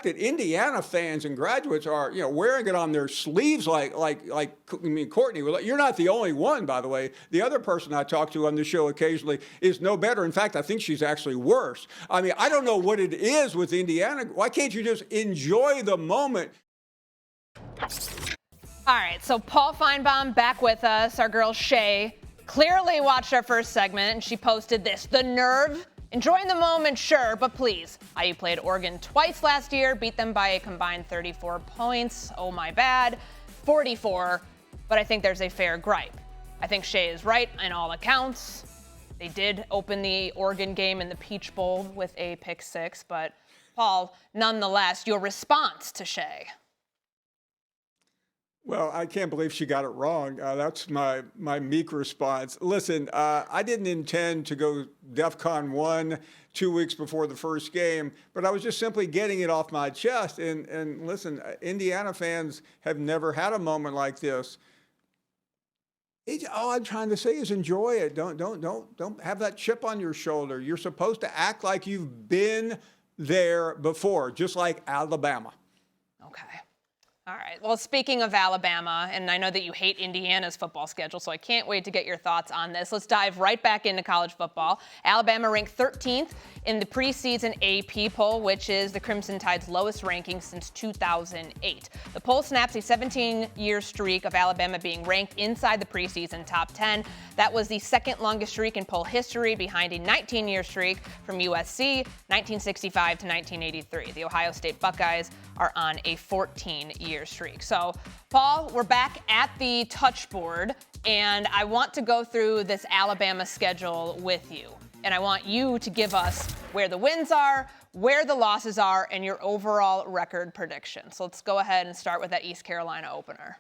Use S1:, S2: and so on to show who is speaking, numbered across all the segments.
S1: fact that Indiana fans and graduates are, wearing it on their sleeves Courtney, you're not the only one, by the way. The other person I talk to on the show occasionally is no better. In fact, I think she's actually worse. I mean, I don't know what it is with Indiana. Why can't you just enjoy the moment?
S2: All right, so Paul Finebaum back with us. Our girl Shay clearly watched our first segment, and she posted this. The nerve, enjoying the moment, sure, but please. IU played Oregon twice last year, beat them by a combined 34 points. Oh, my bad. 44, but I think there's a fair gripe. I think Shay is right in all accounts. They did open the Oregon game in the Peach Bowl with a pick six, but Paul, nonetheless, your response to Shay.
S1: Well, I can't believe she got it wrong. That's my meek response. Listen, I didn't intend to go DEFCON 1 2 weeks before the first game, but I was just simply getting it off my chest. And listen, Indiana fans have never had a moment like this. All I'm trying to say is enjoy it. Don't have that chip on your shoulder. You're supposed to act like you've been there before, just like Alabama.
S2: Okay. All right. Well, speaking of Alabama, and I know that you hate Indiana's football schedule, so I can't wait to get your thoughts on this. Let's dive right back into college football. Alabama ranked 13th in the preseason AP poll, which is the Crimson Tide's lowest ranking since 2008. The poll snaps a 17-year streak of Alabama being ranked inside the preseason top 10. That was the second longest streak in poll history, behind a 19-year streak from USC, 1965 to 1983. The Ohio State Buckeyes are on a 14-year streak. So, Paul, we're back at the touchboard, and I want to go through this Alabama schedule with you. And I want you to give us where the wins are, where the losses are, and your overall record prediction. So let's go ahead and start with that East Carolina opener.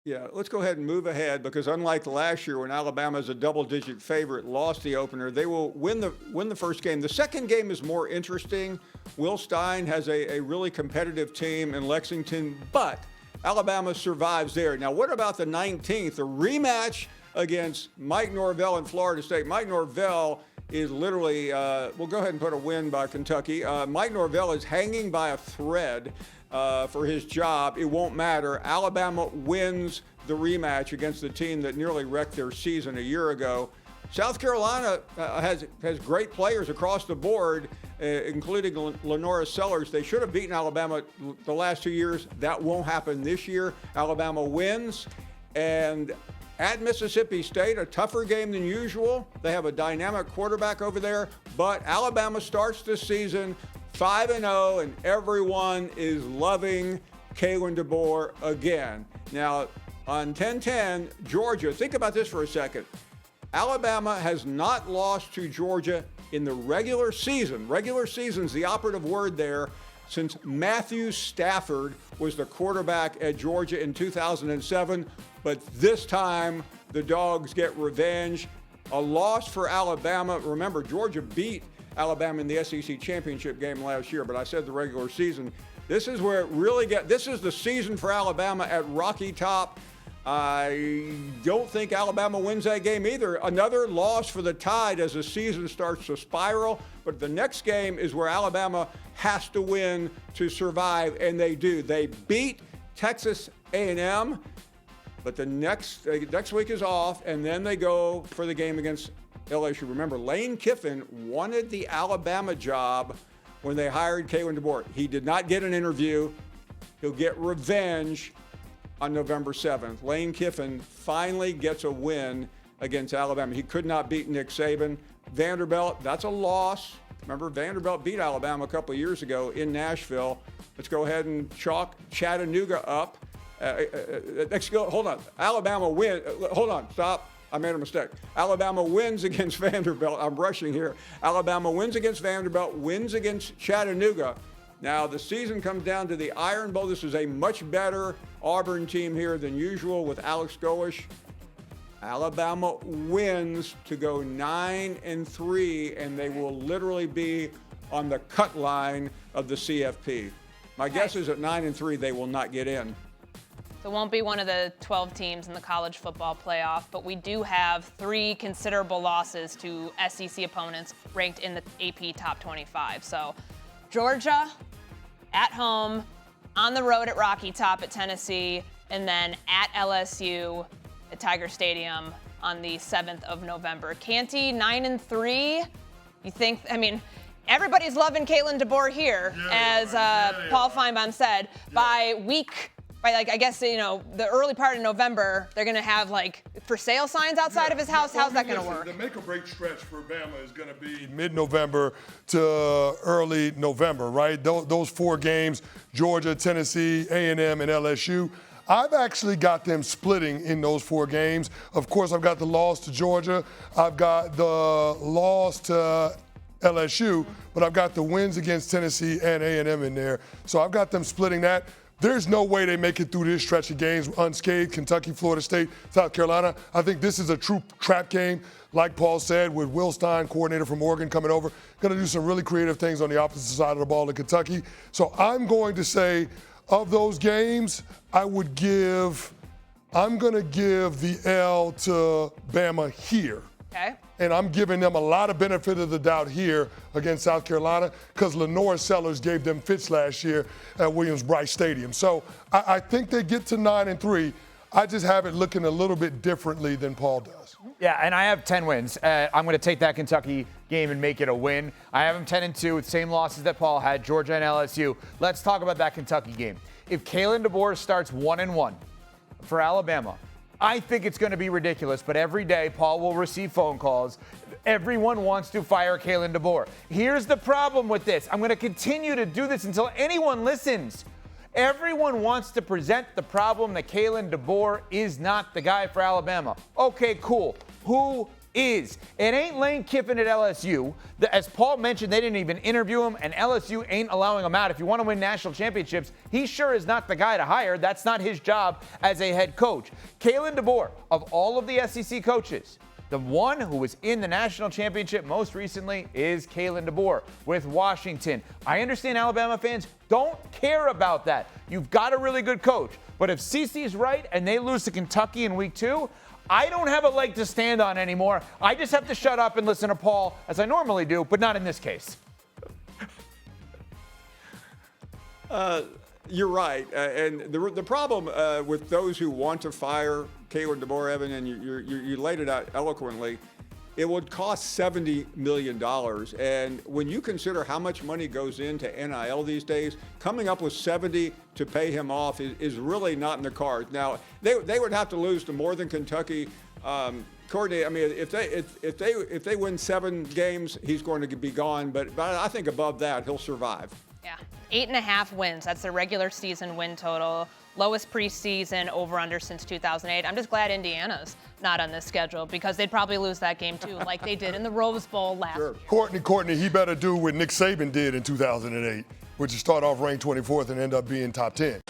S1: Yeah, let's go ahead and move ahead, because unlike last year when Alabama is a double-digit favorite, lost the opener, they will win the first game. The second game is more interesting. Will Stein has a really competitive team in Lexington, but Alabama survives there. Now, what about the 19th, a rematch against Mike Norvell in Florida State? Mike Norvell is literally, we'll go ahead and put a win by Kentucky. Mike Norvell is hanging by a thread for his job. It won't matter. Alabama wins the rematch against the team that nearly wrecked their season a year ago. South Carolina has great players across the board, including Lenora Sellers. They should have beaten Alabama the last 2 years. That won't happen this year. Alabama wins. And at Mississippi State, a tougher game than usual. They have a dynamic quarterback over there, but Alabama starts this season 5-0, and everyone is loving Kalen DeBoer again. Now, on 10-10, Georgia, think about this for a second. Alabama has not lost to Georgia in the regular season. Regular season's the operative word there, since Matthew Stafford was the quarterback at Georgia in 2007. But this time, the Dogs get revenge. A loss for Alabama. Remember, Georgia beat Alabama in the SEC championship game last year, but I said the regular season. This is where it really this is the season for Alabama at Rocky Top. I don't think Alabama wins that game either. Another loss for the Tide as the season starts to spiral. But the next game is where Alabama has to win to survive, and they do. They beat Texas A&M, but the next week is off, and then they go for the game against LSU. Remember, Lane Kiffin wanted the Alabama job when they hired Kalen DeBoer. He did not get an interview. He'll get revenge on November 7th. Lane Kiffin finally gets a win against Alabama. He could not beat Nick Saban. Vanderbilt, that's a loss. Remember, Vanderbilt beat Alabama a couple of years ago in Nashville. Let's go ahead and chalk Chattanooga up. Hold on. Alabama win. Hold on. Stop. I made a mistake. Alabama wins against Vanderbilt. I'm rushing here. Alabama wins against Vanderbilt, wins against Chattanooga. Now, the season comes down to the Iron Bowl. This is a much better Auburn team here than usual with Alex Golesh. Alabama wins to go 9-3, and they will literally be on the cut line of the CFP. My guess is at 9-3, they will not get in.
S2: So it won't be one of the 12 teams in the college football playoff, but we do have 3 considerable losses to SEC opponents ranked in the AP top 25. So Georgia, at home, on the road at Rocky Top at Tennessee, and then at LSU at Tiger Stadium on the 7th of November. Canty, 9-3. You think, I mean, everybody's loving Kaitlyn DeBoer here, Paul Finebaum said. By I guess, the early part of November, they're going to have for sale signs outside of his house. How's that going to work?
S3: The make or break stretch for Bama is going to be mid-November to early November, right? Those 4 games, Georgia, Tennessee, A&M, and LSU. I've actually got them splitting in those 4 games. Of course, I've got the loss to Georgia. I've got the loss to LSU, but I've got the wins against Tennessee and A&M in there. So I've got them splitting that. There's no way they make it through this stretch of games unscathed. Kentucky, Florida State, South Carolina. I think this is a true trap game, like Paul said, with Will Stein, coordinator from Oregon, coming over. Going to do some really creative things on the opposite side of the ball in Kentucky. So I'm going to say, of those games, I'm going to give the L to Bama here.
S2: Okay.
S3: And I'm giving them a lot of benefit of the doubt here against South Carolina because Lenore Sellers gave them fits last year at Williams-Brice Stadium. So I think they get to 9-3. I just have it looking a little bit differently than Paul does.
S4: Yeah, and I have 10 wins. I'm going to take that Kentucky game and make it a win. I have them 10-2 with same losses that Paul had, Georgia and LSU. Let's talk about that Kentucky game. If Kaitlyn DeBoer starts 1-1 for Alabama, I think it's going to be ridiculous, but every day Paul will receive phone calls. Everyone wants to fire Kaitlyn DeBoer. Here's the problem with this. I'm going to continue to do this until anyone listens. Everyone wants to present the problem that Kaitlyn DeBoer is not the guy for Alabama. Okay, cool. Who is? It ain't Lane Kiffin at LSU. As Paul mentioned, they didn't even interview him, and LSU ain't allowing him out. If you want to win national championships, he sure is not the guy to hire. That's not his job as a head coach. Kaitlyn DeBoer, of all of the SEC coaches, the one who was in the national championship most recently is Kaitlyn DeBoer with Washington. I understand Alabama fans don't care about that. You've got a really good coach. But if CeCe's right and they lose to Kentucky in week 2, I don't have a leg to stand on anymore. I just have to shut up and listen to Paul, as I normally do, but not in this case.
S1: You're right. And the problem with those who want to fire Kaitlyn DeBoer, Evan, and you laid it out eloquently, it would cost $70 million. And when you consider how much money goes into NIL these days, coming up with 70 to pay him off is really not in the cards. Now, they would have to lose to more than Kentucky. Courtney, I mean, if they win 7 games, he's going to be gone. But I think above that, he'll survive.
S2: Yeah, 8.5 wins. That's the regular season win total. Lowest preseason over-under since 2008. I'm just glad Indiana's not on this schedule because they'd probably lose that game too, like they did in the Rose Bowl last year.
S3: Courtney, he better do what Nick Saban did in 2008, which is start off ranked 24th and end up being top 10.